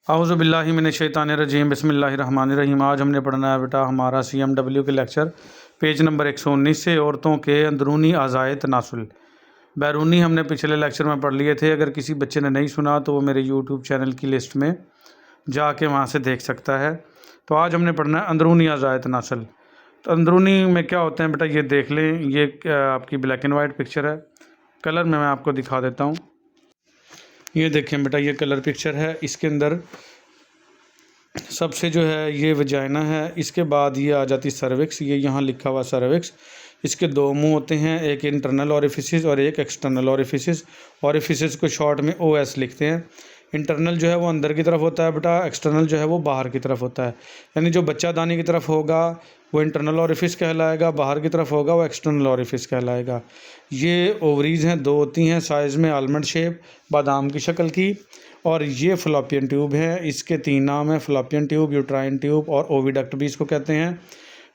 औज़ुबिल्लाहिमिनश्शैतानिर्रजीम बिस्मिल्लाहिर्रहमानिर्रहीम। आज हमने पढ़ना है बेटा हमारा CMW के लेक्चर पेज नंबर 119 से औरतों के अंदरूनी अज़ाए तनासुल। बैरूनी हमने पिछले लेक्चर में पढ़ लिए थे। अगर किसी बच्चे ने नहीं सुना तो वो मेरे यूट्यूब चैनल की लिस्ट में जाके वहाँ से देख सकता है। तो आज हमने पढ़ना है अंदरूनी अज़ाए तनासुल। तो अंदरूनी में क्या होते हैं बेटा, ये देख लें। ये आपकी ब्लैक एंड वाइट पिक्चर है। कलर में मैं आपको दिखा देता हूँ। ये देखें बेटा, ये कलर पिक्चर है। इसके अंदर सबसे जो है ये वजाइना है, इसके बाद ये आ जाती सर्विक्स। ये यहाँ लिखा हुआ सर्विक्स। इसके दो मुंह होते हैं, एक इंटरनल ओरिफिसिस और एक एक्सटर्नल ओरिफिसिस। ओरिफिसिस को शॉर्ट में OS लिखते हैं। इंटरनल जो है वो अंदर की तरफ होता है बेटा, एक्सटर्नल जो है वो बाहर की तरफ होता है। यानी जो बच्चादानी की तरफ होगा वो इंटरनल ओरिफिस कहलाएगा, बाहर की तरफ होगा वो एक्सटर्नल ओरिफिस कहलाएगा। ये ओवरीज हैं, दो होती हैं साइज़ में आलमंड शेप, बादाम की शक्ल की। और ये फ्लॉपियन ट्यूब है। इसके 3 नाम हैं, फ्लॉपियन ट्यूब, यूट्राइन ट्यूब और ओविडक्ट भी इसको कहते हैं।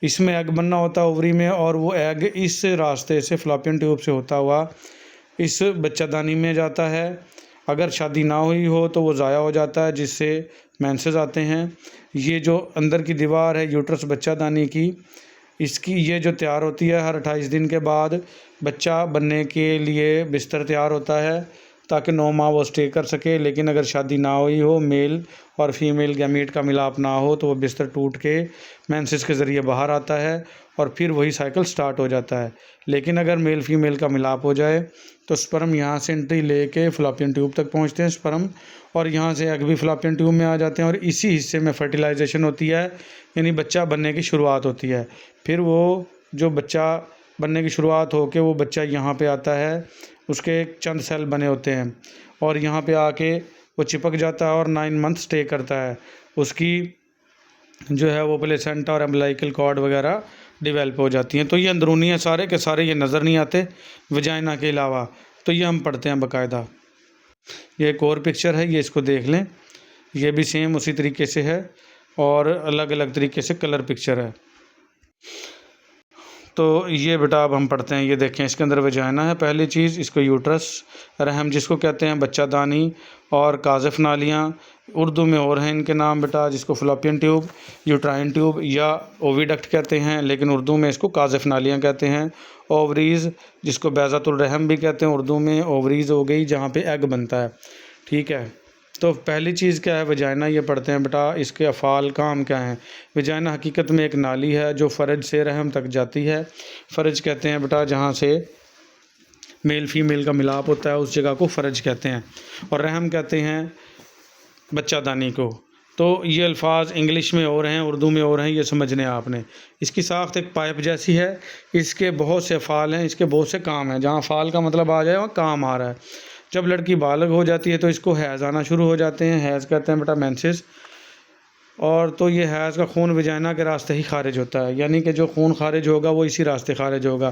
इसमें एग बनना होता है ओवरी में, और वो एग इस रास्ते से फ्लॉपियन ट्यूब से होता हुआ इस बच्चादानी में जाता है। अगर शादी ना हुई हो तो वो ज़ाया हो जाता है, जिससे मेंसेस आते हैं। ये जो अंदर की दीवार है यूट्रस बच्चादानी की, इसकी ये जो तैयार होती है हर 28 दिन के बाद बच्चा बनने के लिए बिस्तर तैयार होता है, ताकि 9 माह वो स्टे कर सके। लेकिन अगर शादी ना हुई हो, मेल और फीमेल गैमीट का मिलाप ना हो, तो वो बिस्तर टूट के मेंसेस के ज़रिए बाहर आता है और फिर वही साइकिल स्टार्ट हो जाता है। लेकिन अगर मेल फीमेल का मिलाप हो जाए तो स्पर्म यहाँ से एंट्री लेके फ्लॉपियन ट्यूब तक पहुँचते हैं स्पर्म, और यहाँ से एग भी फ्लॉपियन ट्यूब में आ जाते हैं, और इसी हिस्से में फर्टिलाइजेशन होती है, यानी बच्चा बनने की शुरुआत होती है। फिर वो जो बच्चा बनने की शुरुआत हो के वो बच्चा यहाँ पे आता है, उसके चंद सेल बने होते हैं, और यहाँ पे आके वो चिपक जाता है और 9 मंथ स्टे करता है। उसकी जो है वो प्लेसेंटा और अम्बिलिकल कॉर्ड वगैरह डेवलप हो जाती हैं। तो ये अंदरूनी है सारे के सारे, ये नज़र नहीं आते वजाइना के अलावा। तो ये हम पढ़ते हैं बाकायदा। ये एक और पिक्चर है, ये इसको देख लें। ये भी सेम उसी तरीके से है और अलग अलग तरीके से कलर पिक्चर है। तो ये बेटा अब हम पढ़ते हैं। ये देखें, इसके अंदर वजाइना है पहली चीज़, इसको यूट्रस, रहम जिसको कहते हैं, बच्चादानी और काज़िफ़ नालियाँ उर्दू में और हैं इनके नाम बेटा, जिसको फ्लॉपियन ट्यूब, यूट्राइन ट्यूब या ओविडक्ट कहते हैं, लेकिन उर्दू में इसको काज़िफ़ नालियाँ कहते हैं। ओवरीज़ जिसको बैज़ातुल रहम भी कहते हैं, उर्दू में ओवरीज़ हो गई जहाँ पे एग बनता है। ठीक है, तो पहली चीज़ क्या है, वजाइना। ये पढ़ते हैं बेटा, इसके अफ़ाल काम क्या हैं। वजाइना हकीकत में एक नाली है जो फ़रज से रहम तक जाती है। फ़रज कहते हैं बेटा जहाँ से मेल फीमेल का मिलाप होता है, उस जगह को फ़रज कहते हैं, और रहम कहते हैं बच्चादानी को। तो ये अल्फाज इंग्लिश में और हैं, उर्दू में और हैं, ये समझने आपने। इसकी साख्त एक पाइप जैसी है, इसके बहुत से अफ़ाल हैं, इसके बहुत से काम हैं। जहाँ फ़ाल का मतलब आ जाए वहाँ काम आ रहा है। जब लड़की बालग हो जाती है तो इसको हैज़ आना शुरू हो जाते हैं। हैज़ कहते हैं बेटा मेंसेस। और तो ये हैज़ का खून वजाइना के रास्ते ही खारिज होता है, यानी कि जो खून खारिज होगा वो इसी रास्ते खारिज होगा।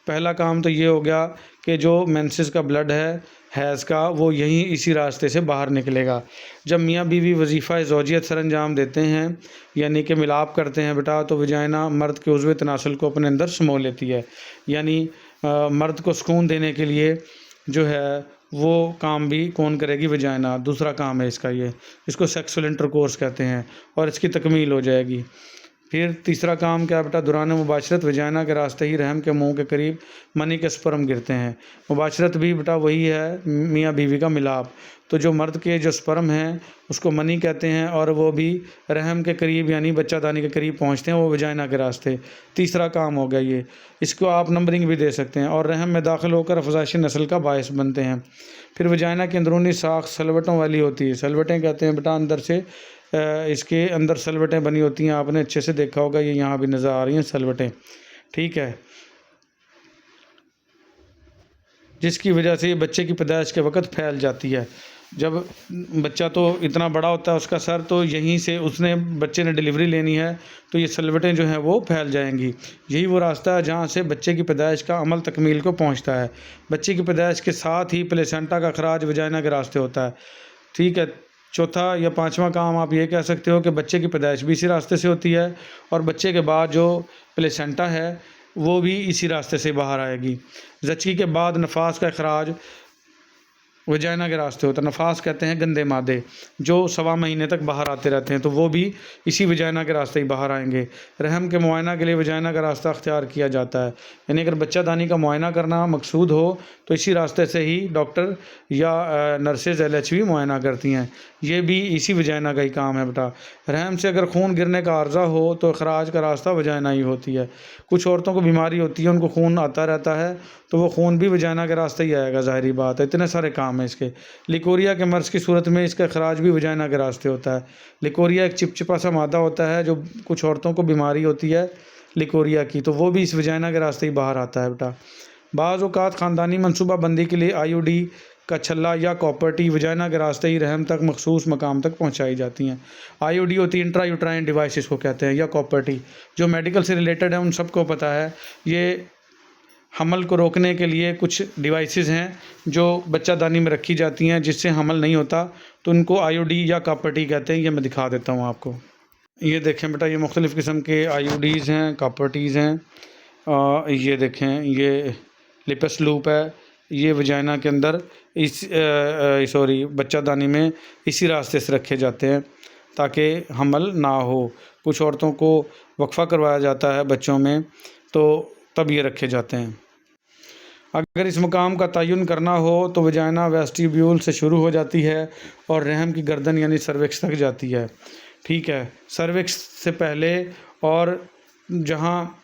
पहला काम तो ये हो गया कि जो मेंसेस का ब्लड है हैज़ का, वो यहीं इसी रास्ते से बाहर निकलेगा। जब मियाँ बीवी वजीफ़ा ज़ौजियत सर अंजाम देते हैं, यानी कि मिलाप करते हैं बेटा, तो वजाइना मर्द के उज़्व तनासुल को अपने अंदर समो लेती है। यानी मर्द को सुकून देने के लिए जो है वो काम भी कौन करेगी, वजाइना। दूसरा काम है इसका ये, इसको सेक्सुअल इंटरकोर्स कहते हैं, और इसकी तकमील हो जाएगी। फिर तीसरा काम क्या बेटा, दौरान मुबाशरत वजाइना के रास्ते ही रहम के मुंह के करीब मनी के स्पर्म गिरते हैं। मुबाशरत भी बेटा वही है, मियाँ बीवी का मिलाप। तो जो मर्द के जो स्पर्म हैं उसको मनी कहते हैं, और वो भी रहम के करीब यानी बच्चादानी के करीब पहुंचते हैं, वो वजाइना के रास्ते। तीसरा काम हो गया ये। इसको आप नंबरिंग भी दे सकते हैं, और रहम में दाखिल होकर अफजाइश नस्ल का बायस बनते हैं। फिर वजाइना की अंदरूनी साख सलवटों वाली होती है। सलवटें कहते हैं बेटा अंदर से, इसके अंदर सलवटें बनी होती हैं, आपने अच्छे से देखा होगा, ये यहाँ भी नज़र आ रही हैं सलवटें। ठीक है, जिसकी वजह से ये बच्चे की पैदाइश के वक्त फैल जाती है। जब बच्चा तो इतना बड़ा होता है उसका सर, तो यहीं से उसने बच्चे ने डिलीवरी लेनी है, तो ये सलवटें जो हैं वो फैल जाएंगी। यही वो रास्ता है जहाँ से बच्चे की पैदाइश का अमल तकमील को पहुँचता है। बच्चे की पैदाइश के साथ ही प्लेसेंटा का खराज वजाइना के रास्ते होता है। ठीक है, चौथा या पांचवा काम आप ये कह सकते हो कि बच्चे की पैदाइश भी इसी रास्ते से होती है, और बच्चे के बाद जो प्लेसेंटा है वो भी इसी रास्ते से बाहर आएगी। ज़चगी के बाद नफास का अखराज वजाइना के रास्ते होता है। नफास कहते हैं गंदे मादे जो सवा महीने तक बाहर आते रहते हैं, तो वो भी इसी वजाइना के रास्ते ही बाहर आएंगे। रहम के मुआयना के लिए वजाइना का रास्ता अख्तियार किया जाता है, यानी अगर बच्चादानी का मुआयना करना मकसूद हो तो इसी रास्ते से ही डॉक्टर या नर्सेज LHV मुआयना करती हैं। ये भी इसी वजाइना का ही काम है बेटा। रहम से अगर खून गिरने का आर्जा हो तो अखराज का रास्ता वजाइना ही होती है। कुछ औरतों को बीमारी होती है, उनको खून आता रहता है, तो वो खून भी वजाइना के रास्ते ही आएगा, ज़ाहिरी बात है। इतने सारे काम हैं इसके। लिकोरिया के मर्ज़ की सूरत में इसका अखराज भी वजाइना के रास्ते होता है। लिकोरिया एक चिपचिपा सा मादा होता है, जो कुछ औरतों को बीमारी होती है लिकोरिया की, तो वो भी इस वजाइना के रास्ते ही बाहर आता है बेटा। बाज़ औक़ात ख़ानदानी मनसूबाबंदी के लिए IUD का छल्ला या कॉपर वजाइना के रास्ते ही रहम तक मखसूस मकाम तक पहुंचाई जाती हैं। IUD होती है इंट्रा यूट्राइन डिवाइस इसको कहते हैं, या कॉपर जो मेडिकल से रिलेटेड है उन सबको पता है। ये हमल को रोकने के लिए कुछ डिवाइसेस हैं जो बच्चादानी में रखी जाती हैं, जिससे हमल नहीं होता, तो उनको IUD या कॉपर कहते हैं। ये मैं दिखा देता हूँ आपको। ये देखें बेटा, ये मुख्तलिफ़ किस्म के IUDs हैं, कॉपर हैं। ये देखें, ये लिपस लूप है, ये वजाइना के अंदर बच्चादानी में इसी रास्ते से रखे जाते हैं ताकि हमल ना हो। कुछ औरतों को वक्फ़ा करवाया जाता है बच्चों में, तो तब ये रखे जाते हैं। अगर इस मकाम का तयन करना हो तो वजाइना वेस्टिब्यूल से शुरू हो जाती है और रहम की गर्दन यानी सर्विक्स तक जाती है। ठीक है, सर्विक्स से पहले और जहाँ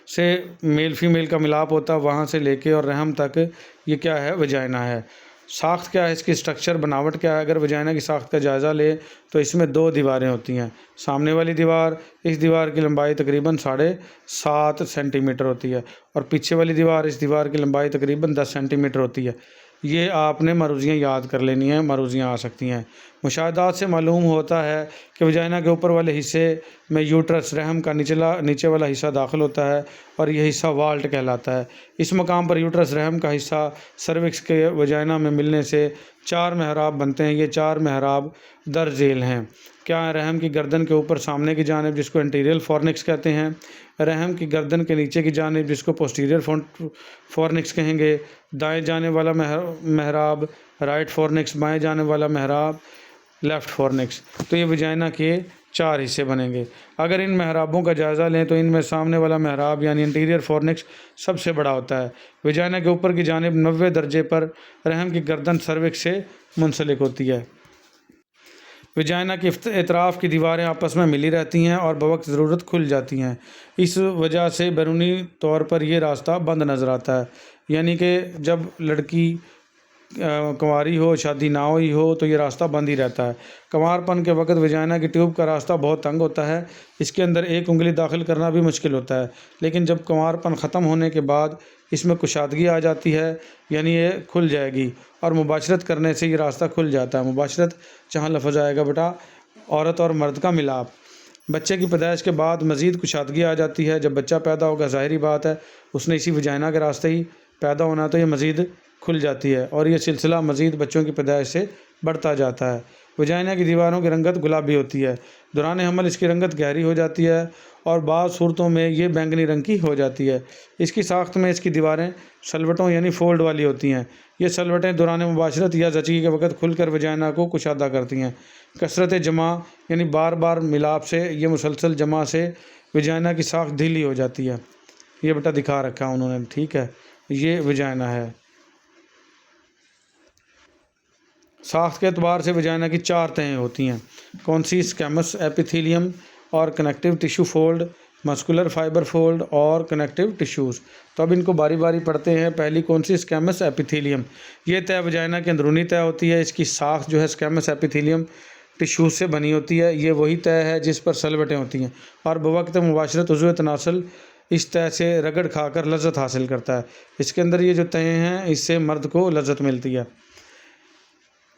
से मेल फीमेल का मिलाप होता है वहाँ से लेके और रहम तक ये क्या है, वजाइना है। साख्त क्या है इसकी, स्ट्रक्चर बनावट क्या है। अगर वजाइना की साख्त का जायज़ा ले तो इसमें 2 दीवारें होती हैं। सामने वाली दीवार, इस दीवार की लंबाई तकरीबन 7.5 सेंटीमीटर होती है, और पीछे वाली दीवार, इस दीवार की लंबाई तकरीबन 10 सेंटीमीटर होती है। ये आपने मरूज़ियाँ याद कर लेनी है, मरूज़ियाँ आ सकती हैं। मुशाहदात से मालूम होता है कि वजाइना के ऊपर वाले हिस्से में यूट्रस, रहम का नीचे वाला हिस्सा दाखिल होता है और यह हिस्सा वाल्ट कहलाता है। इस मकाम पर यूट्रस, रहम का हिस्सा सर्विक्स के वजाइना में मिलने से 4 मेहराब बनते हैं। ये 4 मेहराब दर झेल हैं। क्या है, रहम की गर्दन के ऊपर सामने की जानिब जिसको एंटीरियर फॉर्निक्स कहते हैं, रहम की गर्दन के नीचे की जानिब जिसको पोस्टीरियर फॉर्निक्स कहेंगे, दाएं जाने वाला मेहराब राइट फॉर्निक्स, बाएं जाने वाला मेहराब लेफ़्ट फॉर्निक्स। तो ये वजाइना के 4 हिस्से बनेंगे। अगर इन मेहराबों का जायज़ा लें तो इनमें सामने वाला मेहराब यानी इंटीरियर फॉर्निक्स सबसे बड़ा होता है। वजाइना के ऊपर की जानिब 90 दर्जे पर रहम की गर्दन सर्विक्स से मुंसलिक होती है। वजाइना की एतराफ़ की दीवारें आपस में मिली रहती हैं और बवक्त ज़रूरत खुल जाती हैं। इस वजह से बैरूनी तौर पर यह रास्ता बंद नज़र आता है, यानी कि जब लड़की कुंवारी हो, शादी ना हुई हो, तो ये रास्ता बंद ही रहता है। कंवारपन के वक्त वजाइना की ट्यूब का रास्ता बहुत तंग होता है, इसके अंदर एक उंगली दाखिल करना भी मुश्किल होता है। लेकिन जब कंवारपन ख़त्म होने के बाद इसमें कुशादगी आ जाती है, यानी ये खुल जाएगी और मुबाशरत करने से ये रास्ता खुल जाता है। मुबाशरत जहाँ लफ्ज़ आएगा बेटा, औरत और मर्द का मिलाप। बच्चे की पैदाइश के बाद मज़ीद कुशादगी आ जाती है। जब बच्चा पैदा होगा, ज़ाहिरी बात है उसने इसी वजाइना के रास्ते ही पैदा होना, तो ये मज़ीद खुल जाती है और ये सिलसिला मज़ीद बच्चों की पैदाइश से बढ़ता जाता है। वजाइना की दीवारों की रंगत गुलाबी होती है, दौरान हमल इसकी रंगत गहरी हो जाती है और बाज़ सूरतों में ये बैंगनी रंग की हो जाती है। इसकी साख्त में इसकी दीवारें सलवटों यानी फोल्ड वाली होती हैं। ये सलवटें दौरान मुबाशरत या जची के वक़्त खुलकर वजाइना को कुशादा करती हैं। कसरत जमा यानी बार बार मिलाप से, ये मुसलसल जमा से वजाइना की साख्त ढीली हो जाती है। ये बेटा दिखा रखा है उन्होंने, ठीक है, ये वजाइना है। साख्त के अतबार से वजाइना की 4 तहें होती हैं। कौन सी? स्कैमस एपिथेलियम और connective tissue fold, muscular fibre fold और कनेक्टिव टिश्यूज़। तो अब इनको बारी बारी पढ़ते हैं। पहली कौन सी? Squamous epithelium. ये तह वजाइना के अंदरूनी तह होती है। इसकी साख्त जो है स्कैमस एपिथेलियम टिश्यूज़ से बनी होती है। ये वही तह है जिस पर सलवटें होती हैं और बवक्त मुबाशरत उज़्व तनासल इस तह से रगड़ खाकर लज्जत हासिल करता है। इसके अंदर ये जो तहें हैं, इससे मर्द को लज्जत मिलती है।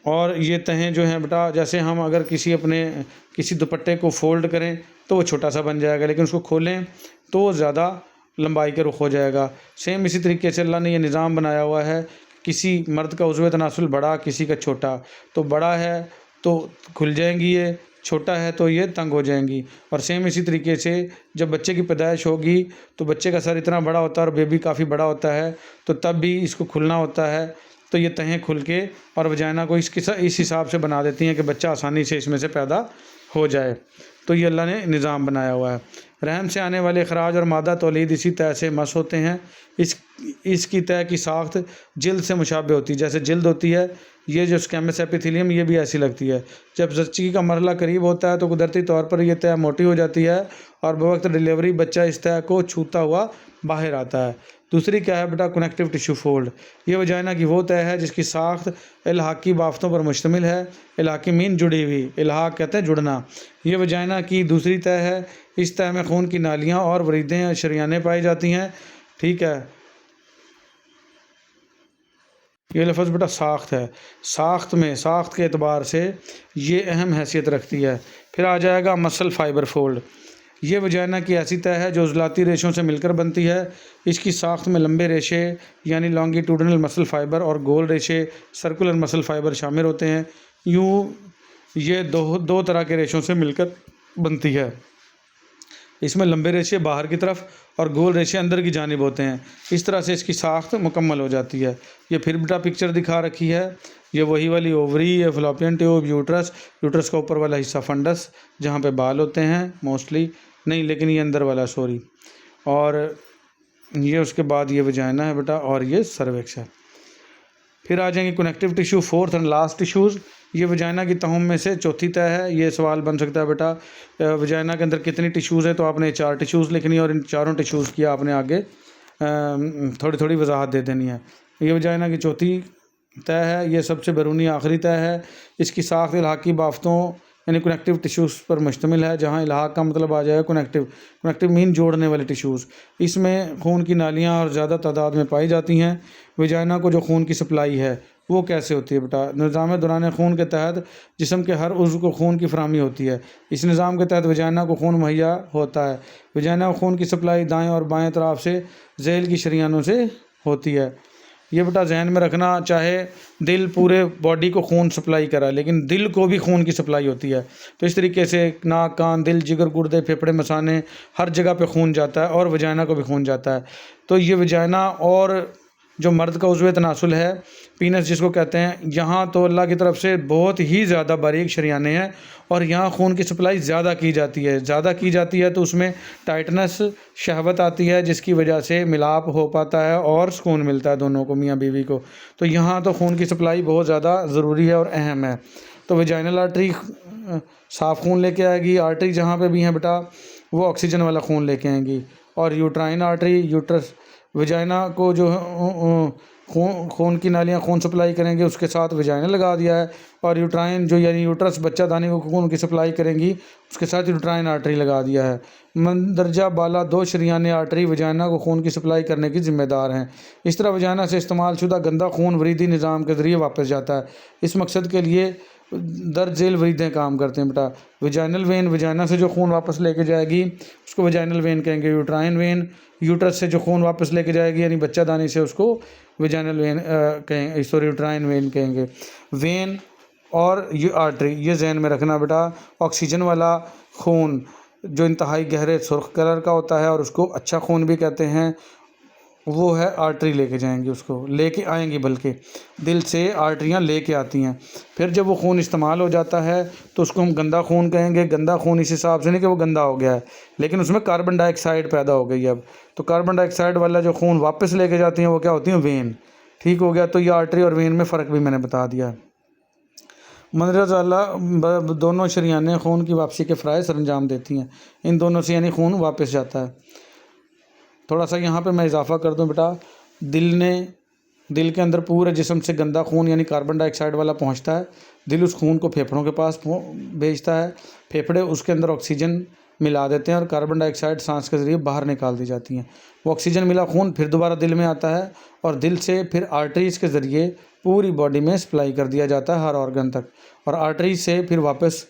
और ये तहें जो हैं बेटा, जैसे हम अगर किसी दुपट्टे को फ़ोल्ड करें तो वो छोटा सा बन जाएगा, लेकिन उसको खोलें तो ज़्यादा लंबाई के रुख हो जाएगा। सेम इसी तरीके से अल्लाह ने ये निज़ाम बनाया हुआ है, किसी मर्द का उज़्व तनासुल बड़ा, किसी का छोटा। तो बड़ा है तो खुल जाएंगी, ये छोटा है तो ये तंग हो जाएंगी। और सेम इसी तरीके से जब बच्चे की पैदाइश होगी तो बच्चे का सर इतना बड़ा होता है और बेबी काफ़ी बड़ा होता है, तो तब भी इसको खुलना होता है तो ये तहें खुल के और वजाइना को इस हिसाब से बना देती हैं कि बच्चा आसानी से इसमें से पैदा हो जाए। तो ये अल्लाह ने निज़ाम बनाया हुआ है। रहम से आने वाले अखराज और मादा तौलीद इसी तह से मस होते हैं। इसकी तह की साख्त जिल्द से मुशाबे होती है, जैसे जिल्द होती है, ये जो स्क्वैमस एपिथेलियम ये भी ऐसी लगती है। जब ज़च्ची का मरहला करीब होता है तो कुदरती तौर पर यह तह मोटी हो जाती है और बवक्त डिलीवरी बच्चा इस तह को छूता हुआ बाहर आता है। दूसरी क्या है बेटा, कनेक्टिव टिश्यू फोल्ड। ये वजाइना की वो तह है जिसकी साख्त इल्हाकी बाफ्तों पर मुश्तमिल है। इल्हाकी मीन जुड़ी हुई, इल्हाक कहते हैं जुड़ना। ये वजाइना की दूसरी तह है। इस तह में खून की नालियाँ और वरीदें और शरियानें पाई जाती हैं। ठीक है, ये लफ्ज़ बेटा साख्त है। साख्त के एतबार से ये अहम हैसियत रखती है। फिर आ जाएगा मसल फाइबर फोल्ड। ये वजाइना की ऐसी तह है जो उजलाती रेशों से मिलकर बनती है। इसकी साख्त में लंबे रेशे यानी लॉन्गिट्यूडनल मसल फाइबर और गोल रेशे सर्कुलर मसल फाइबर शामिल होते हैं। यूँ ये दो तरह के रेशों से मिलकर बनती है। इसमें लंबे रेशे बाहर की तरफ और गोल रेशे अंदर की जानिब होते हैं। इस तरह से इसकी साख्त मुकम्मल हो जाती है। ये फिर बेटा पिक्चर दिखा रखी है। ये वही वाली ओवरी, ये फ्लोपियन ट्यूब, यूट्रस का ऊपर वाला हिस्सा फंडस जहाँ पे बाल होते हैं मोस्टली, नहीं लेकिन ये अंदर वाला सॉरी, और ये उसके बाद ये वजाइना है बेटा और ये सर्विक्स है। फिर आ जाएंगे connective tissue, fourth and last tissues. ये वजाइना की तहों में से चौथी तह है। ये सवाल बन सकता है बेटा वजाइना के अंदर कितनी टिश्यूज़ है, तो आपने 4 टिश्यूज़ लिखनी है और इन चारों टिश्यूज़ की आपने आगे थोड़ी थोड़ी वजाहत दे देनी है। ये वजाइना की चौथी तह है, ये सबसे बैरूनी आखिरी तह है। इसकी साख्त इल्हाकी बाफ्तों यानी कनेक्टिव टिश्यूज़ पर मुश्तमिल है, जहाँ इल्हाक का मतलब आ जाएगा कनेक्टिव मीन जोड़ने वाले टिश्यूज़। इसमें खून की नालियाँ और ज़्यादा तादाद में पाई जाती हैं। वजाइना को जो खून की सप्लाई है वो कैसे होती है बेटा, निज़ाम दौरान खून के तहत जिस्म के हर उज़्व को खून की फराहमी होती है। इस निज़ाम के तहत वजाइना को खून मुहैया होता है। वजाइना को खून की सप्लाई दाएँ और बाएँ तरफ से झेल की शरियानों से होती है। ये बेटा जहन में रखना, चाहे दिल पूरे बॉडी को खून सप्लाई करा लेकिन दिल को भी खून की सप्लाई होती है। तो इस तरीके से नाक, कान, दिल, जिगर, गुर्दे, फेफड़े, मसाने हर जगह पे खून जाता है और वजाइना को भी खून जाता है। तो ये वजाइना और जो मर्द का उज़्व तनासुल है, पीनस जिसको कहते हैं, यहाँ तो अल्लाह की तरफ से बहुत ही ज़्यादा बारीक शरियाने हैं और यहाँ खून की सप्लाई ज़्यादा की जाती है तो उसमें टाइटनेस, शहवत आती है जिसकी वजह से मिलाप हो पाता है और सुकून मिलता है दोनों को, मियाँ बीवी को। तो यहाँ तो खून की सप्लाई बहुत ज़्यादा ज़रूरी है और अहम है। तो वजाइनल आर्टरी साफ़ खून लेके आएगी। आर्टरी जहाँ पे भी हैं बेटा वो ऑक्सीजन वाला खून लेके आएंगी। और यूट्राइन आर्टरी, यूट्रस वजाइना को जो खून की नालियाँ खून सप्लाई करेंगे उसके साथ वजाइना लगा दिया है। और यूट्राइन जो यानी यूट्रस बच्चादानी को खून की सप्लाई करेंगी उसके साथ यूट्राइन आर्टरी लगा दिया है। मंदरजा बाला 2 शरियाने आर्टरी वजाइना को खून की सप्लाई करने की ज़िम्मेदार हैं। इस तरह वजाइना से इस्तेमाल शुदा गंदा खून वरीदी निज़ाम के ज़रिए वापस जाता है। इस मकसद के लिए दर्ज झेल वरीदें काम करते हैं बेटा। वजाइनल वेन वजाइना से जो खून वापस लेके जाएगी उसको वजाइनल वेन कहेंगे। यूट्राइन वेन यूट्रस से जो खून वापस लेके जाएगी यानी बच्चादानी से उसको वजाइनल वेन कहेंगे, सॉरी यूट्राइन वेन कहेंगे। वेन और ये आर्टरी ये जहन में रखना बेटा। ऑक्सीजन वाला खून जो इंतहाई गहरे सुर्ख कलर का होता है और उसको अच्छा खून भी कहते हैं, वो है आर्टरी लेके जाएंगी, उसको लेके आएंगी, बल्कि दिल से आर्टरियाँ लेके आती हैं। फिर जब वो खून इस्तेमाल हो जाता है तो उसको हम गंदा खून कहेंगे। गंदा खून इस हिसाब से नहीं कि वो गंदा हो गया है, लेकिन उसमें कार्बन डाइऑक्साइड पैदा हो गई है अब। तो कार्बन डाइऑक्साइड वाला जो खून वापस लेके जाती हैं वो क्या होती हैं, वेन। ठीक हो गया। तो ये आर्टरी और वेन में फ़र्क भी मैंने बता दिया। मंदरजा दोनों शरियानें खून की वापसी के फ़राइज़ सरंजाम देती हैं। इन दोनों से यानी खून वापस जाता है। थोड़ा सा यहाँ पे मैं इजाफ़ा कर दूँ बेटा, दिल के अंदर पूरे जिस्म से गंदा खून यानी कार्बन डाइऑक्साइड वाला पहुँचता है। दिल उस खून को फेफड़ों के पास भेजता है। फेफड़े उसके अंदर ऑक्सीजन मिला देते हैं और कार्बन डाइऑक्साइड सांस के ज़रिए बाहर निकाल दी जाती हैं। वो ऑक्सीजन मिला खून फिर दोबारा दिल में आता है और दिल से फिर आर्टरीज़ के ज़रिए पूरी बॉडी में सप्लाई कर दिया जाता है हर ऑर्गन तक, और आर्टरीज से फिर वापस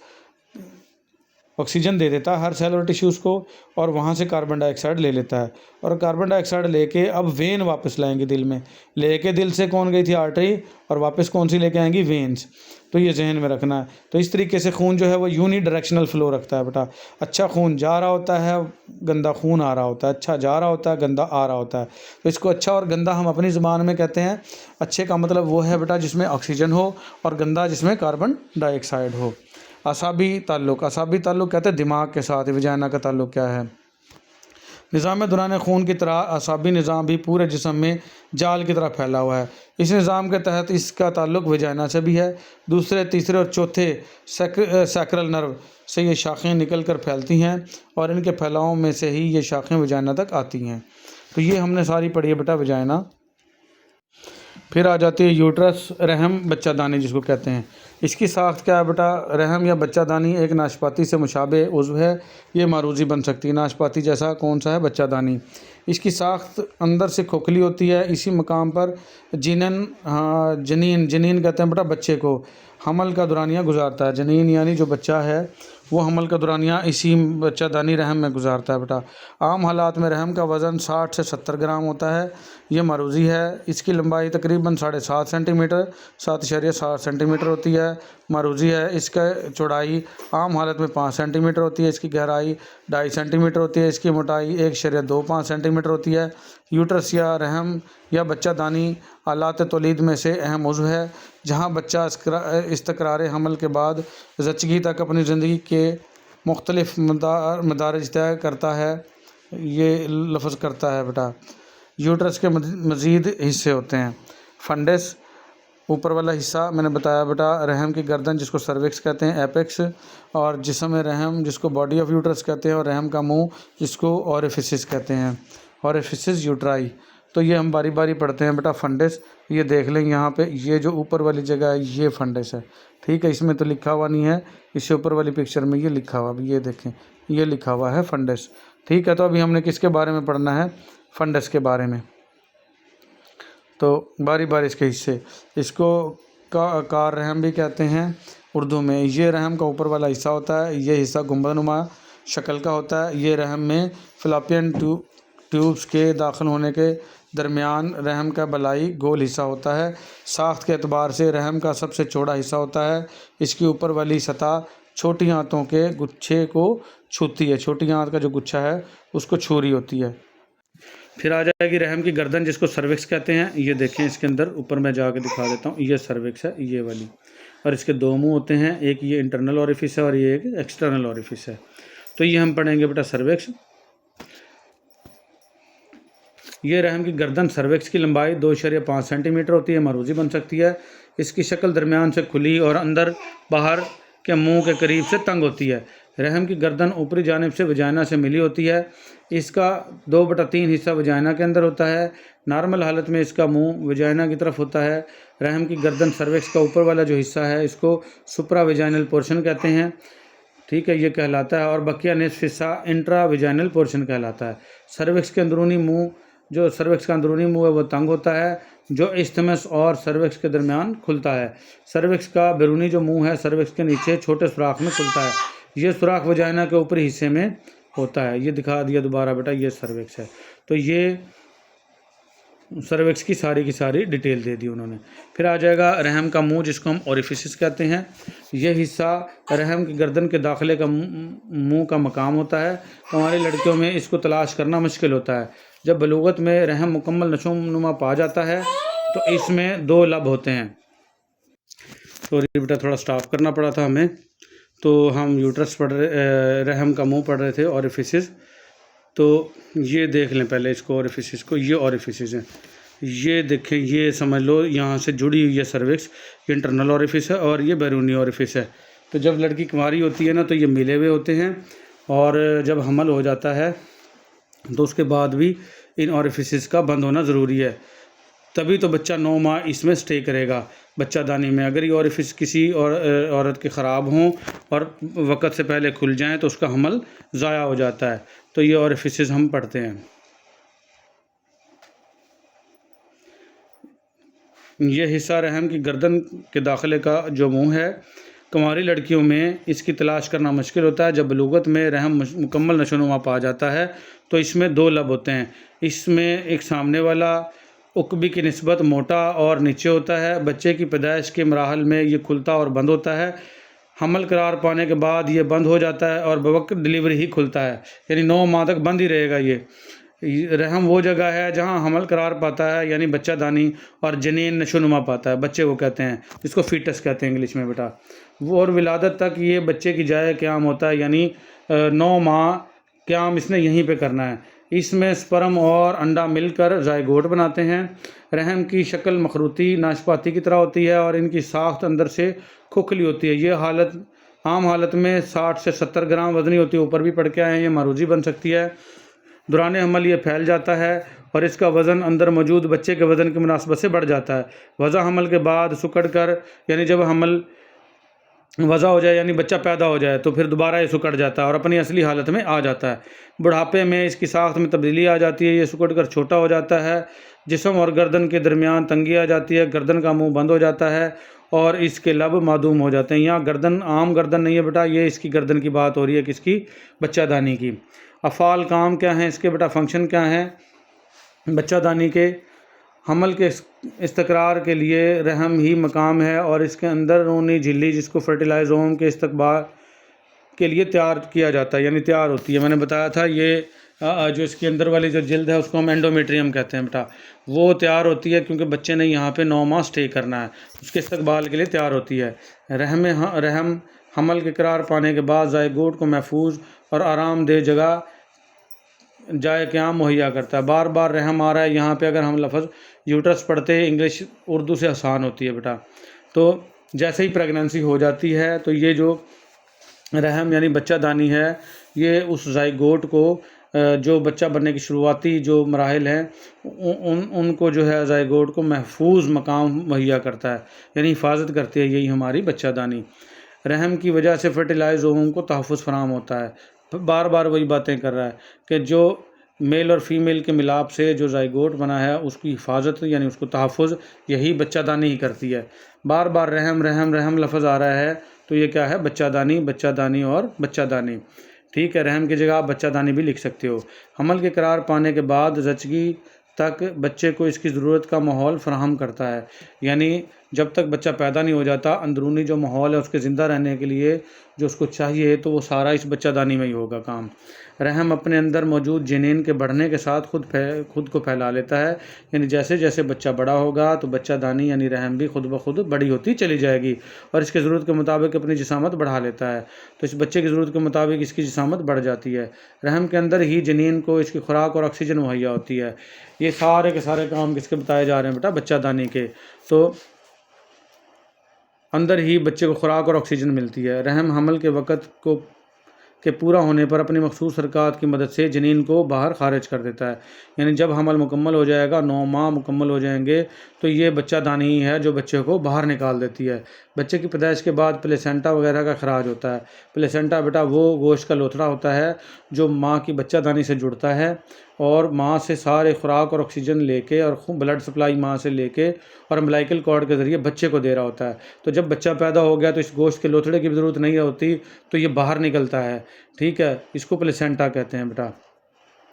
ऑक्सीजन दे देता है हर सेल और टिश्यूज़ को, और वहाँ से कार्बन डाइऑक्साइड ले लेता है। और कार्बन डाइऑक्साइड लेके अब वेन वापस लाएंगे दिल में। लेके दिल से कौन गई थी, आर्टरी, और वापस कौन सी लेके आएंगी, वेन्स। तो ये जहन में रखना है। तो इस तरीके से खून जो है वो यूनी डायरेक्शनल फ़्लो रखता है बेटा। अच्छा खून जा रहा होता है, गंदा खून आ रहा होता है, अच्छा जा रहा होता है, गंदा आ रहा होता है। तो इसको अच्छा और गंदा हम अपनी ज़ुबान में कहते हैं। अच्छे का मतलब वो है बेटा जिसमें ऑक्सीजन हो, और गंदा जिसमें कार्बन डाइऑक्साइड हो। असाबी ताल्लुक़, असाबी ताल्लुक़ कहते हैं दिमाग के साथ। वजाइना का ताल्लुक़ क्या है? निज़ाम दौरान खून की तरह असाबी निज़ाम भी पूरे जिस्म में जाल की तरह फैला हुआ है। इस निज़ाम के तहत इसका ताल्लुक़ वजाइना से भी है। दूसरे, तीसरे और चौथे सैक्रल नर्व से ये शाखें निकल कर फैलती हैं, और इनके फैलाव में से ही ये शाखें वजाइना तक आती हैं। तो ये हमने सारी पढ़ी है बेटा वजाइना। फिर आ जाती है यूट्रस, रहम, बच्चादानी जिसको कहते हैं। इसकी साख्त क्या है बेटा? रहम या बच्चादानी एक नाशपाती से मुशाबे उज़्व है। ये मारूजी बन सकती है। नाशपाती जैसा कौन सा है? बच्चादानी। इसकी साख्त अंदर से खोखली होती है। इसी मकाम पर जनीन कहते हैं बेटा बच्चे को, हमल का दौरानिया गुजारता है। जनीन यानी जो बच्चा है वो हमल का दौरानिया इसी बच्चादानी रहम में गुजारता है बेटा। आम हालात में रहम का वज़न 60 से 70 ग्राम होता है। ये मरूज़ी है। इसकी लंबाई तकरीबन 7.5 सेंटीमीटर 7.7 सेंटीमीटर होती है। मरूज़ी है। इसका चौड़ाई आम हालत में 5 सेंटीमीटर होती है। इसकी गहराई 2.5 सेंटीमीटर होती है। इसकी मोटाई 1.25 सेंटीमीटर होती है। यूट्रस या रहम या बच्चादानी आलात तौलीद में से अहम उज़्व है, जहाँ बच्चा इस्तक़रार हमल के बाद ज़च्चगी तक अपनी ज़िंदगी के मुख्तलिफ़ मदारिज तय करता है। ये लफ्ज़ करता है बेटा। यूट्रस के मज़ीद हिस्से होते हैं। फंडस, ऊपर वाला हिस्सा मैंने बताया बेटा। रहम की गर्दन जिसको सर्विक्स कहते हैं, एपेक्स, और जिस्म रहम जिसको बॉडी ऑफ यूट्रस कहते हैं, और रहम का मुंह जिसको ओरिफिसिस कहते हैं, ओरिफिसिस यूट्राई। तो ये हम बारी बारी पढ़ते हैं बेटा। फंडस, ये देख लें यहाँ पे, ये जो ऊपर वाली जगह है ये फंडस है। ठीक है, इसमें तो लिखा हुआ नहीं है, इससे ऊपर वाली पिक्चर में ये लिखा हुआ, ये देखें ये लिखा हुआ है फंडस। ठीक है, तो अभी हमने किसके बारे में पढ़ना है? फंडस के बारे में। तो बारी बारी इसके हिस्से, इसको कार रहम भी कहते हैं उर्दू में। ये रहम का ऊपर वाला हिस्सा होता है। ये हिस्सा गुंबदनुमा शक्ल का होता है। ये रहम में फ़लॉपियन ट्यूब्स के दाखिल होने के दरमियान रहम का बलाई गोल हिस्सा होता है। साख्त के एतबार से रहम का सबसे चौड़ा हिस्सा होता है। इसकी ऊपर वाली सतह छोटी आंतों के गुच्छे को छूती है। छोटी आंत का जो गुच्छा है उसको छू रही होती है। फिर आ जाएगी रहम की गर्दन जिसको सर्विक्स कहते हैं। ये देखें, इसके अंदर ऊपर मैं जाके दिखा देता हूँ, ये सर्विक्स है ये वाली, और इसके दो मुंह होते हैं, एक ये इंटरनल ओरिफिस है और ये एक एक्सटर्नल ओरिफिस है। तो ये हम पढ़ेंगे बेटा सर्विक्स। ये रहम की गर्दन सर्विक्स की लंबाई 2.5 सेंटीमीटर होती है, मरूजी बन सकती है। इसकी शक्ल दरमियान से खुली और अंदर बाहर के मुंह के करीब से तंग होती है। रहम की गर्दन ऊपरी जानिब से वजाइना से मिली होती है। इसका 2/3 हिस्सा वजाइना के अंदर होता है। नॉर्मल हालत में इसका मुंह वजाइना की तरफ होता है। रहम की गर्दन सर्विक्स का ऊपर वाला जो हिस्सा है इसको सुप्रा वजाइनल पोर्शन कहते हैं। ठीक है, ये कहलाता है, और बकिया निस्फ हिस्सा इंट्रा वजाइनल पोर्शन कहलाता है। सर्विक्स के अंदरूनी मुंह, जो सर्विक्स का अंदरूनी मुंह है वो तंग होता है, जो इस्थिमस और सर्विक्स के दरमियान खुलता है। सर्विक्स का बैरूनी जो मुंह है सर्विक्स के नीचे छोटे सुराख में खुलता है। ये सुराख वजाइना के ऊपरी हिस्से में होता है। ये दिखा दिया दोबारा बेटा, ये सर्विक्स है। तो ये सर्विक्स की सारी डिटेल दे दी उन्होंने। फिर आ जाएगा रहम का मुंह जिसको हम ओरिफिसिस कहते हैं। यह हिस्सा रहम की गर्दन के दाखिले का मुंह का मकाम होता है। हमारी लड़कियों में इसको तलाश करना मुश्किल होता है। जब बलूगत में रहम मुकम्मल नशोनुमा पा जाता है तो इसमें 2 लब होते हैं। सॉरी बेटा, थोड़ा स्टॉप करना पड़ा था हमें। तो हम यूट्रस पढ़ रहे, रहम का मुंह पढ़ रहे थे, ओरिफिसिस। तो ये देख लें पहले इसको, ओरिफिसिस को। ये ओरिफिसिस है, ये देखें, ये समझ लो यहाँ से जुड़ी हुई है सर्विक्स, ये इंटरनल ओरिफिस है और ये बैरूनी ओरिफिस है। तो जब लड़की कुंवारी होती है ना तो ये मिले हुए होते हैं, और जब हमल हो जाता है तो उसके बाद भी इन ओरिफिस का बंद होना ज़रूरी है। तभी तो बच्चा 9 माह इसमें स्टे करेगा बच्चादानी में। अगर ये ओरिफिस किसी औरत के ख़राब हों और वक़्त से पहले खुल जाएं तो उसका हमल ज़ाया हो जाता है। तो ये ओरिफिस हम पढ़ते हैं। ये हिस्सा रहम की गर्दन के दाखिले का जो मुंह है, कुंवारी लड़कियों में इसकी तलाश करना मुश्किल होता है। जब बलूगत में रहम मुकम्मल नशोनुमा पा जाता है तो इसमें 2 लब होते हैं। इसमें एक सामने वाला उकबी की निस्बत मोटा और नीचे होता है। बच्चे की पैदाइश के मराहल में ये खुलता और बंद होता है। हमल करार पाने के बाद ये बंद हो जाता है और बवक्त डिलीवरी ही खुलता है, यानी 9 माह तक बंद ही रहेगा ये। रहम वो जगह है जहाँ हमल करार पाता है, यानी बच्चादानी, और जनीन नशोनुमा पाता है, बच्चे को कहते हैं, जिसको फीटस कहते हैं इंग्लिश में बेटा। वो और विलादत तक ये बच्चे की जाए क़याम होता है, यानी 9 माह क़याम इसने यहीं पे करना है। इसमें स्पर्म और अंडा मिलकर ज़ायगोट बनाते हैं। रहम की शक्ल मखरूती नाशपाती की तरह होती है और इनकी साख्त अंदर से खोखली होती है। ये हालत आम हालत में 60 से 70 ग्राम वज़नी होती है। ऊपर भी पढ़ के आए हैं, ये मारूजी बन सकती है। दौरान हमल ये फैल जाता है और इसका वज़न अंदर मौजूद बच्चे के वज़न की मुनासबत से बढ़ जाता है। वज़ा हमल के बाद सुकड़ कर, यानी जब हमल वज़ा हो जाए यानी बच्चा पैदा हो जाए, तो फिर दोबारा ये सुकड़ जाता है और अपनी असली हालत में आ जाता है। बुढ़ापे में इसकी साख्त में तब्दीली आ जाती है, ये सुकड़ कर छोटा हो जाता है। जिस्म और गर्दन के दरमियान तंगी आ जाती है, गर्दन का मुंह बंद हो जाता है और इसके लब मादूम हो जाते हैं। यहाँ गर्दन आम गर्दन नहीं है बेटा, ये इसकी गर्दन की बात हो रही है, किसकी? बच्चादानी की। अफ़ाल काम क्या हैं इसके बेटा, फंक्शन क्या हैं बच्चादानी के? हमल के इस्तक़रार के लिए रहम ही मकाम है और इसके अंदर रूनी झिल्ली, जिसको फर्टिलाइज़ोम के इस्तकबाल के लिए तैयार किया जाता है, यानी तैयार होती है। मैंने बताया था ये जो इसके अंदर वाली जो जिल्द है उसको हम एंडोमेट्रियम कहते हैं बेटा। वो तैयार होती है क्योंकि बच्चे ने यहाँ पे 9 माह स्टे करना है, उसके इस्तकबाल के लिए तैयार होती है। रहम हमल के करार पाने के बाद ज़ायगोट को महफूज और आरामदेह जगह जाए क़याम मुहैया करता है। बार बार रहम आ रहा है, यहाँ पे अगर हम लफ्ज़ यूट्रस पढ़ते हैं, इंग्लिश उर्दू से आसान होती है बेटा। तो जैसे ही प्रेगनेंसी हो जाती है तो ये जो रहम यानी बच्चादानी है, ये उस ज़ायगोट को जो बच्चा बनने की शुरुआती जो मराहिल हैं उनको जो है ज़ायगोट को महफूज मकाम मुहैया करता है, यानी हिफाजत करती है। यही हमारी बच्चादानी। रहम की वजह से फर्टिलाइज़ोम को तहफ़्फ़ुज़ फराहम होता है। बार बार वही बातें कर रहा है कि जो मेल और फीमेल के मिलाप से जो ज़ायगोट बना है उसकी हिफाजत यानी उसको तहफ़्फ़ुज़ यही बच्चादानी ही करती है। बार बार रहम रहम रहम लफ्ज़ आ रहा है तो ये क्या है? बच्चादानी, बच्चादानी और बच्चादानी। ठीक है, रहम की जगह आप बच्चादानी भी लिख सकते हो। हमल के करार पाने के बाद ज़चगी तक बच्चे को इसकी ज़रूरत का माहौल फ़राहम करता है, यानी जब तक बच्चा पैदा नहीं हो जाता, अंदरूनी जो माहौल है उसके ज़िंदा रहने के लिए जो उसको चाहिए, तो वो सारा इस बच्चादानी में ही होगा काम। रहम अपने अंदर मौजूद जनीन के बढ़ने के साथ खुद को फैला लेता है, यानी जैसे जैसे बच्चा बड़ा होगा तो बच्चादानी यानी रहम भी खुद ब खुद बड़ी होती चली जाएगी और इसकी ज़रूरत के मुताबिक अपनी जिसामत बढ़ा लेता है। तो इस बच्चे की ज़रूरत के मुताबिक इसकी जिसामत बढ़ जाती है। रहम के अंदर ही जनीन को इसकी खुराक और ऑक्सीजन मुहैया होती है। ये सारे के सारे काम किसके बताए जा रहे हैं बेटा? बच्चादानी के। तो अंदर ही बच्चे को खुराक और ऑक्सीजन मिलती है। रहम हमल के वक़्त के पूरा होने पर अपनी मखसूस हरकत की मदद से जनीन को बाहर खारिज कर देता है, यानी जब हमल मुकम्मल हो जाएगा, 9 माह मुकम्मल हो जाएंगे, तो ये बच्चादानी ही है जो बच्चे को बाहर निकाल देती है। बच्चे की पैदाइश के बाद प्लेसेंटा वगैरह का खराज होता है। प्लेसेंटा बेटा वो गोश्त का लोथड़ा होता है जो माँ की बच्चादानी से जुड़ता है और माँ से सारे खुराक और ऑक्सीजन लेके और खूब ब्लड सप्लाई माँ से लेके और अम्बिलिकल कॉर्ड के ज़रिए बच्चे को दे रहा होता है। तो जब बच्चा पैदा हो गया तो इस गोश्त के लोथड़े की भी ज़रूरत नहीं होती, तो ये बाहर निकलता है। ठीक है, इसको प्लेसेंटा कहते हैं बेटा।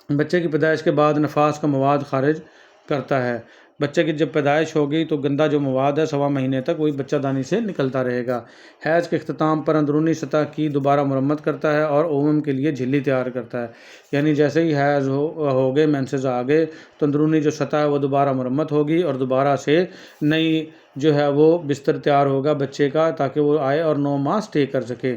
बच्चे की पैदाइश के बाद नफास का मवाद खारिज करता है। बच्चे की जब पैदाइश होगी तो गंदा जो मवाद है 1.25 महीने तक वही बच्चादानी से निकलता रहेगा। हैज़ के अख्ताम पर अंदरूनी सतह की दोबारा मरम्मत करता है और ओवम के लिए झिल्ली तैयार करता है, यानी जैसे ही हैज़ हो गए, मेंसेस आ गए, तो अंदरूनी जो सतह है वो दोबारा मरम्मत होगी और दोबारा से नई जो है वो बिस्तर तैयार होगा बच्चे का, ताकि वो आए और 9 माह स्टे कर सके।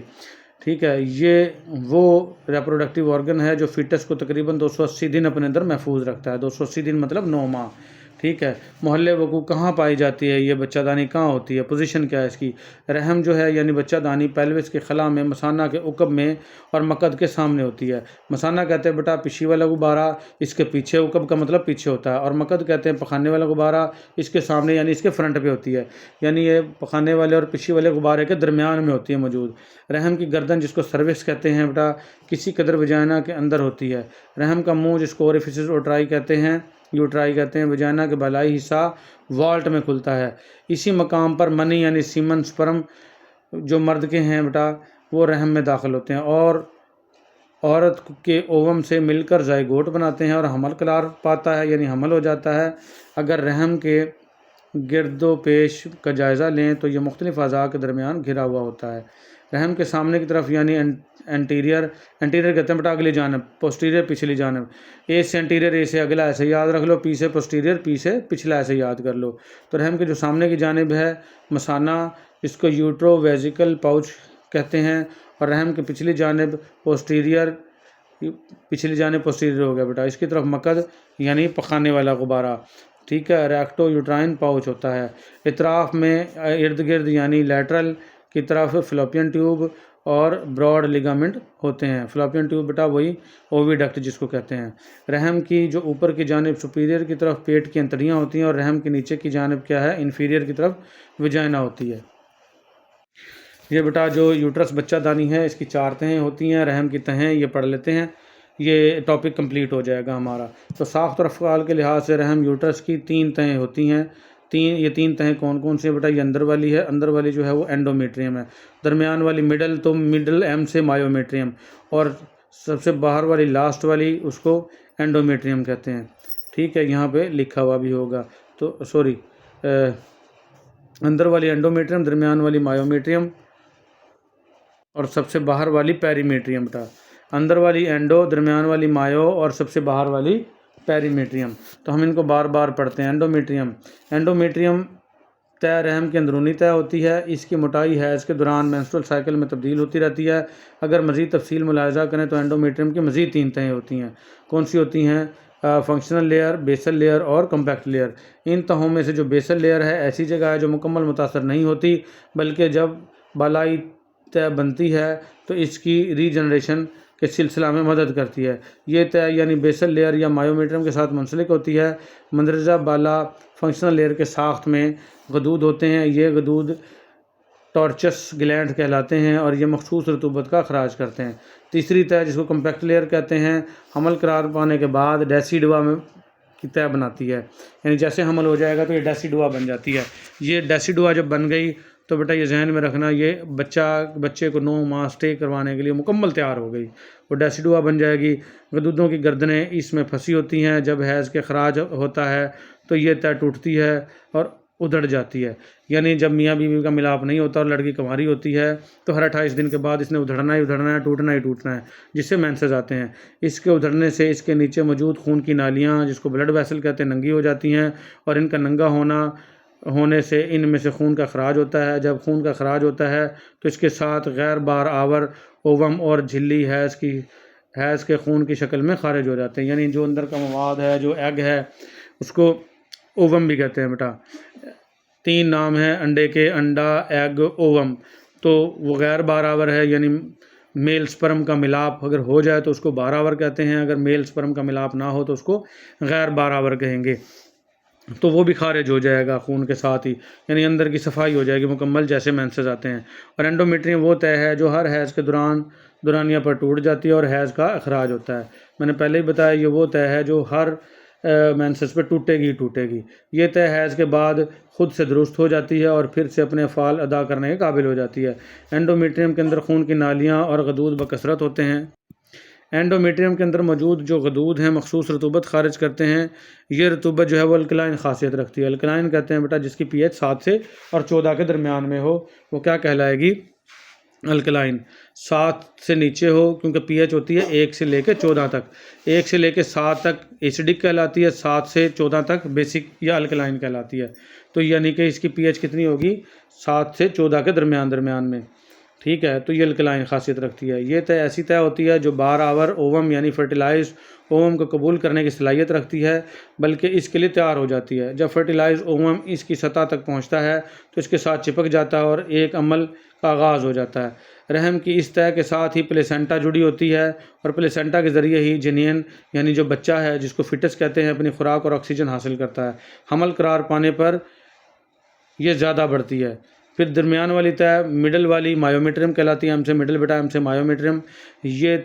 ठीक है, ये वो रिप्रोडक्टिव ऑर्गन है जो फीटस को तकरीबन 280 दिन अपने अंदर महफूज रखता है। 280 दिन मतलब 9 माह। ठीक है, मोहल्ले वकू कहाँ पाई जाती है ये बच्चादानी, कहाँ होती है, पोजीशन क्या है इसकी? रहम जो है यानी बच्चादानी पेल्विस के खला में, मसाना के उकब में और मकद के सामने होती है। मसाना कहते हैं बेटा पिशी वाला गुब्बारा, इसके पीछे, उकब का मतलब पीछे होता है, और मकद कहते हैं पखाने वाला गुब्बारा, इसके सामने यानी इसके फ्रंट पे होती है, यानी ये पखाने वाले और पिशी वाले गुब्बारे के दरमियान में होती है मौजूद। रहम की गर्दन जिसको सर्विक्स कहते हैं बेटा, किसी कदर वजाइना के अंदर होती है। रहम का मुंह जिसको ओरिफिसिस यूट्राई कहते हैं, वजाइना के बलाई हिस्सा वॉल्ट में खुलता है। इसी मकाम पर मनी यानी सीमन स्पर्म जो मर्द के हैं बेटा वो रहम में दाखिल होते हैं और औरत के ओवम से मिलकर ज़ायगोट बनाते हैं और हमल करार पाता है, यानी हमल हो जाता है। अगर रहम के गिरदो पेश का जायज़ा लें तो ये मुख्तलिफ़ अज़ा के दरमियान घिरा हुआ होता है। रहम के सामने की तरफ यानी एंटीरियर कहते हैं बेटा अगली जानब, पोस्टीरियर पिछली जानब। ए से एंटीरियर, ए से अगला ऐसे याद रख लो, पी से पोस्टीरियर, पी से पिछला ऐसे याद कर लो। तो रहम के जो सामने की जानब है मसाना, इसको यूट्रोवेजिकल पाउच कहते हैं। और रहम की पिछली जानब पोस्टीरियर, पिछली जानब पोस्टीरियर हो गया बेटा। इसकी तरफ मकद यानी पखाने वाला गुब्बारा, ठीक है। रेक्टो यूट्राइन पाउच होता है। इतराफ़ में इर्द गिर्द यानी लैटरल की तरफ फ्लोपियन ट्यूब और ब्रॉड लिगामेंट होते हैं। फ्लोपियन ट्यूब बेटा वही ओविडक्ट जिसको कहते हैं। रहम की जो ऊपर की जानब सुपीरियर की तरफ पेट की अंतड़ियाँ होती हैं और रहम के नीचे की जानब क्या है, इन्फीरियर की तरफ वजाइना होती है। ये बेटा जो यूट्रस बच्चादानी है इसकी 4 तहें होती हैं। रहम की तहें ये पढ़ लेते हैं, ये टॉपिक कंप्लीट हो जाएगा हमारा। तो साख्त और अफ़आल के लिहाज से रहम यूट्रस की 3 तहें होती हैं। ये तीन तहें कौन कौन सी है बेटा? ये अंदर वाली है, अंदर वाली जो है वो एंडोमेट्रियम है। दरमियान वाली मिडल, तो मिडल एम से मायोमेट्रियम, और सबसे बाहर वाली लास्ट वाली उसको एंडोमेट्रियम कहते हैं, ठीक है। यहाँ पे लिखा हुआ भी होगा, तो सॉरी, अंदर वाली एंडोमेट्रियम, दरमियान वाली मायोमेट्रियम और सबसे बाहर वाली पेरीमेट्रियम बेटा। अंदर वाली एंडो, दरमियान वाली मायो और सबसे बाहर वाली पेरीमेट्रियम। तो हम इनको बार बार पढ़ते हैं। एंडोमेट्रियम तय रहम की अंदरूनी तय होती है। इसकी मोटाई हैज़ के दौरान मेंस्ट्रुअल साइकिल में तब्दील होती रहती है। अगर मज़ीद तफसील मुलाहिज़ा करें तो एंडोमेट्रियम की मज़ीद 3 तहें होती हैं। कौन सी होती हैं? फंक्शनल लेयर, बेसल लेयर और कम्पैक्ट लेयर। इन तहों में से जो बेसल लेयर है ऐसी जगह है जो मुकम्मल मुतासर नहीं होती, बल्कि जब बालाई तय बनती है तो इसकी रीजनरेशन के सिलसिला में मदद करती है। ये तय यानी बेसल लेयर या मायोमेट्रियम के साथ मुंसलिक होती है। मंदरजा बाला फंक्शनल लेयर के साख्त में गदूद होते हैं। ये गदूद टॉर्चस ग्लैंड कहलाते हैं और ये मखसूस रतूबत का अखराज करते हैं। तीसरी तय जिसको कम्पैक्ट लेयर कहते हैं, हमल करार पाने के बाद डेसिडुआ में की तय बनाती है, यानी जैसे हमल हो जाएगा तो ये डेसिडुआ बन जाती है। ये डेसिडुआ जब बन गई तो बेटा ये जहन में रखना, ये बच्चे को 9 माह स्टे करवाने के लिए मुकम्मल तैयार हो गई, वो डेसिडुआ बन जाएगी। गदूदों की गर्दनें इसमें फंसी होती हैं। जब हैज़ के खराज होता है तो ये तय टूटती है और उधड़ जाती है। यानी जब मियाँ बीवी का मिलाप नहीं होता और लड़की कुंवारी होती है तो हर 28 दिन के बाद इसने उधड़ना ही उधड़ना है, टूटना ही टूटना है, जिससे मेंसेस आते हैं। इसके उधड़ने से इसके नीचे मौजूद खून की नालियाँ, जिसको ब्लड वेसल कहते हैं, नंगी हो जाती हैं और इनका नंगा होने से इनमें से खून का खराज होता है। जब खून का खराज होता है तो इसके साथ गैर बार आवर ओवम और झिल्ली हैज़ के खून की शक्ल में खारिज हो जाते हैं। यानी जो अंदर का मवाद है, जो एग है, उसको ओवम भी कहते हैं बेटा। 3 नाम हैं अंडे के, अंडा, एग, ओवम। तो वो गैर बारावर है, यानी मेल स्पर्म का मिलाप अगर हो जाए तो उसको बारावर कहते हैं। अगर मेल स्पर्म का मिलाप ना हो तो उसको गैर बारावर कहेंगे। तो वो भी खारिज हो जाएगा खून के साथ ही, यानी अंदर की सफाई हो जाएगी मुकम्मल, जैसे मेंसेस आते हैं। और एंडोमेट्रियम वो तय है जो हर हैज़ के दौरानिया पर टूट जाती है और हैज़ का अखराज होता है। मैंने पहले ही बताया ये वो तय है जो हर मेंसेस पे टूटेगी। ये तय हैज़ के बाद खुद से दुरुस्त हो जाती है और फिर से अपने अफ़ाल अदा करने के काबिल हो जाती है। एंडोमेट्रियम के अंदर खून की नालियाँ और गदूद बकसरत होते हैं। एंडोमेट्रियम के अंदर मौजूद जो गदूद हैं मखसूस रतूबत खारिज करते हैं। ये रतूबत जो है वो अल्कलाइन खासियत रखती है। अल्कलाइन कहते हैं बेटा जिसकी pH 7 से और 14 के दरमियान में हो, वो क्या कहलाएगी? अल्कलाइन। 7 से नीचे हो, क्योंकि pH होती है 1 से लेकर 14 तक। 1 से लेकर 7 तक एसिडिक कहलाती है, 7 से 14 तक बेसिक या अल्कलाइन कहलाती है। तो यानी कि इसकी pH कितनी होगी? 7 से 14 के दरमियान में, ठीक है। तो ये अल्कलाइन खासियत रखती है। ये तय ऐसी तय होती है जो बार आवर ओवम यानी फर्टिलाइज ओवम को कबूल करने की सलाहियत रखती है, बल्कि इसके लिए तैयार हो जाती है। जब फर्टिलाइज ओवम इसकी सतह तक पहुंचता है तो इसके साथ चिपक जाता है और एक अमल का आगाज़ हो जाता है। रहम की इस तय के साथ ही प्लेसेंटा जुड़ी होती है और प्लेसेंटा के ज़रिए ही जनियन यानी जो बच्चा है, जिसको फिटस कहते हैं, अपनी खुराक और ऑक्सीजन हासिल करता है। हमल करार पाने पर यह ज़्यादा बढ़ती है। फिर दरमियान वाली तय मिडल वाली मायोमेट्रियम कहलाती है। हमसे मिडल बेटा, हमसे मायोमेट्रियम। ये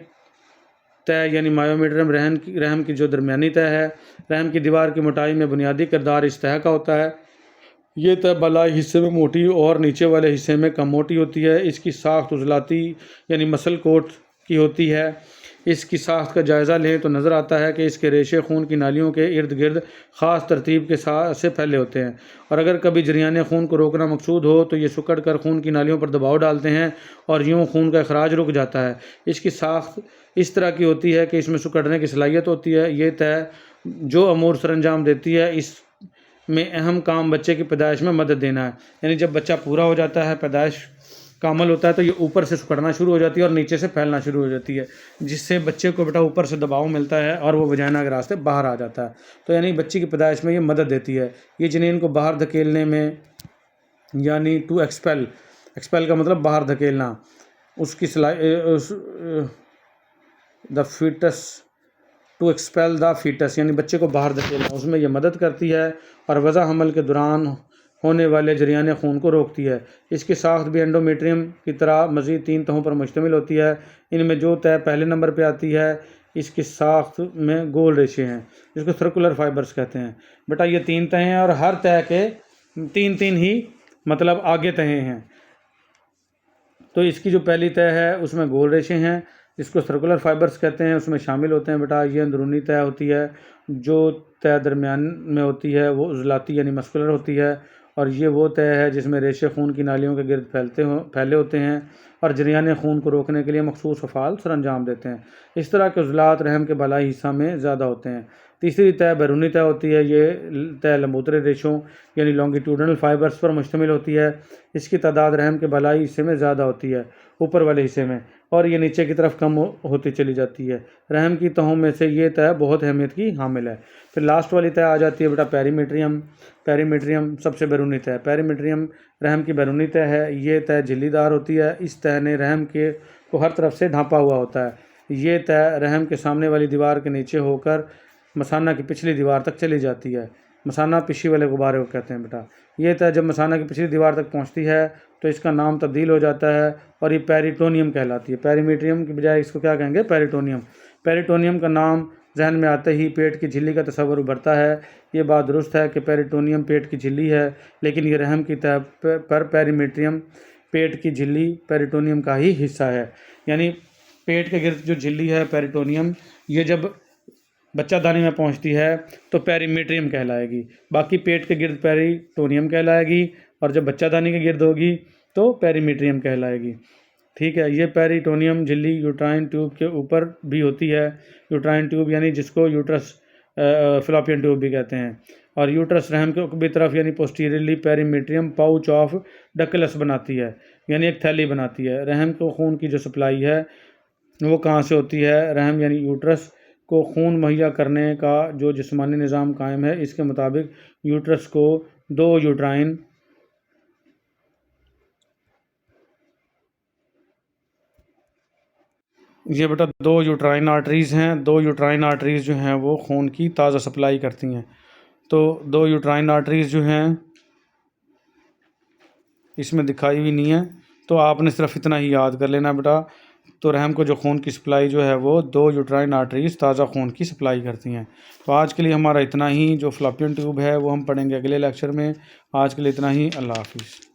तय यानी मायोमेट्रियम रहम की जो दरमियानी तय है, रहम की दीवार की मोटाई में बुनियादी किरदार इस तय का होता है। ये तय बलाई हिस्से में मोटी और नीचे वाले हिस्से में कम मोटी होती है। इसकी साख्त उजलाती यानी मसल कोट की होती है। इसकी साख्त का जायज़ा लें तो नज़र आता है कि इसके रेशे खून की नालियों के इर्द गिर्द ख़ास तरतीब के साथ से फैले होते हैं, और अगर कभी जरियाने खून को रोकना मकसूद हो तो ये सिकुड़ कर खून की नालियों पर दबाव डालते हैं और यूँ खून का अखराज रुक जाता है। इसकी साख्त इस तरह की होती है कि इसमें सिकुड़ने की सलाहियत होती है। ये तय जो अमूर सरअंजाम देती है, इस में अहम काम बच्चे की पैदाइश में मदद देना है। यानी जब बच्चा पूरा हो जाता है, पैदाइश कामल होता है, तो ये ऊपर से सिकुड़ना शुरू हो जाती है और नीचे से फैलना शुरू हो जाती है, जिससे बच्चे को बेटा ऊपर से दबाव मिलता है और वो वजाइना के रास्ते बाहर आ जाता है। तो यानी बच्चे की पैदाइश में ये मदद देती है। ये जनीन को बाहर धकेलने में, यानी टू एक्सपेल, एक्सपेल का मतलब बाहर धकेलना, उसकी the fetus, to expel the fetus यानी बच्चे को बाहर धकेलना, उसमें यह मदद करती है और वज़ा हमल के दौरान होने वाले जरियाने खून को रोकती है। इसकी साख्त भी एंडोमेट्रियम की तरह मज़ीद 3 तहों पर मुश्तमिल होती है। इनमें जो तह पहले नंबर पे आती है, इसकी साख्त में गोल रेशे हैं, जिसको सर्कुलर फाइबर्स कहते हैं। बेटा ये 3 तहें हैं और हर तह के 3-3 ही मतलब आगे तहें हैं। तो इसकी जो पहली तह है उसमें गोल रेशे हैं, जिसको सर्कुलर फाइबर्स कहते हैं, उसमें शामिल होते हैं बेटा। ये अंदरूनी तह होती है। जो तह दरमियान में होती है वो उजलाती यानी मस्कुलर होती है, और ये वो तह है जिसमें रेशे खून की नालियों के गिर्द फैले होते हैं और जरियाने खून को रोकने के लिए मखसूस अफ़ाल सरअंजाम देते हैं। इस तरह के उजलात रहम के बालाई हिस्सा में ज़्यादा होते हैं। तीसरी तह बैरूनी तह होती है। ये तह लंबूतरे रेशों यानी लॉन्गिट्यूडनल फाइबर्स पर मुश्तमिल होती है। इसकी तादाद रहम के बालाई हिस्से में ज़्यादा होती है, ऊपर वाले हिस्से में, और ये नीचे की तरफ कम होती चली जाती है। रहम की तहों में से ये तह बहुत अहमियत की हामिल है। फिर लास्ट वाली तह आ जाती है बेटा पेरीमीट्रियम। पेरीमीट्रियम सबसे बैरूनी तह। पेरीमीट्रियम रहम की बैरूनी तह है। ये तह झिल्लीदार होती है। इस तह ने रहम के को हर तरफ से ढांपा हुआ होता है। ये तह रहम के सामने वाली दीवार के नीचे होकर मसाना की पिछली दीवार तक चली जाती है। मसाना पिशी वाले गुब्बारे को कहते हैं बेटा। ये तह जब मसाना की पिछली दीवार तक पहुंचती है तो इसका नाम तब्दील हो जाता है और ये पेरिटोनियम कहलाती है। पेरीमीट्रियम की बजाय इसको क्या कहेंगे? पेरिटोनियम। पेरिटोनियम का नाम जहन में आते ही पेट की झिल्ली का तस्वर उभरता है। ये बात दुरुस्त है कि पेरिटोनियम पेट की झिल्ली है, लेकिन ये रहम की तह पर पेरीमीट्रियम पेट की झिल्ली पेरिटोनियम का ही हिस्सा है। यानी पेट के गिर्द जो झिल्ली है पेरिटोनियम, ये जब बच्चादानी में पहुंचती है तो पेरीमीट्रियम कहलाएगी, बाकी पेट के गिर्द पेरिटोनियम कहलाएगी, और जब बच्चादानी के गिर्द होगी तो पेरीमीट्रियम कहलाएगी। ठीक है। ये पेरिटोनियम झिल्ली यूट्राइन ट्यूब के ऊपर भी होती है। यूट्राइन ट्यूब यानी जिसको यूट्रस फ़लॉपियन ट्यूब भी कहते हैं, और यूट्रस रहम के ऊपरी तरफ यानी पोस्टीरियरली पेरीमीट्रियम पाउच ऑफ डकलस बनाती है, यानी एक थैली बनाती है। रहम को खून की जो सप्लाई है वो कहाँ से होती है? रहम यानी यूट्रस को खून मुहैया करने का जो जिस्मानी निज़ाम कायम है, इसके मुताबिक यूट्रस को दो यूट्राइन ये बेटा दो यूट्राइन आर्टरीज़ हैं। दो यूट्राइन आर्टरीज़ जो हैं वो खून की ताज़ा सप्लाई करती हैं। तो दो यूट्राइन आर्टरीज़ जो हैं इसमें दिखाई हुई नहीं है, तो आपने सिर्फ इतना ही याद कर लेना बेटा। तो रहम को जो खून की सप्लाई जो है वो दो यूट्राइन आर्टरीज़ ताज़ा खून की सप्लाई करती हैं। तो आज के लिए हमारा इतना ही। जो फ़लॉपियन ट्यूब है वो हम पढ़ेंगे अगले लेक्चर में। आज के लिए इतना ही। अल्लाह हाफिज़।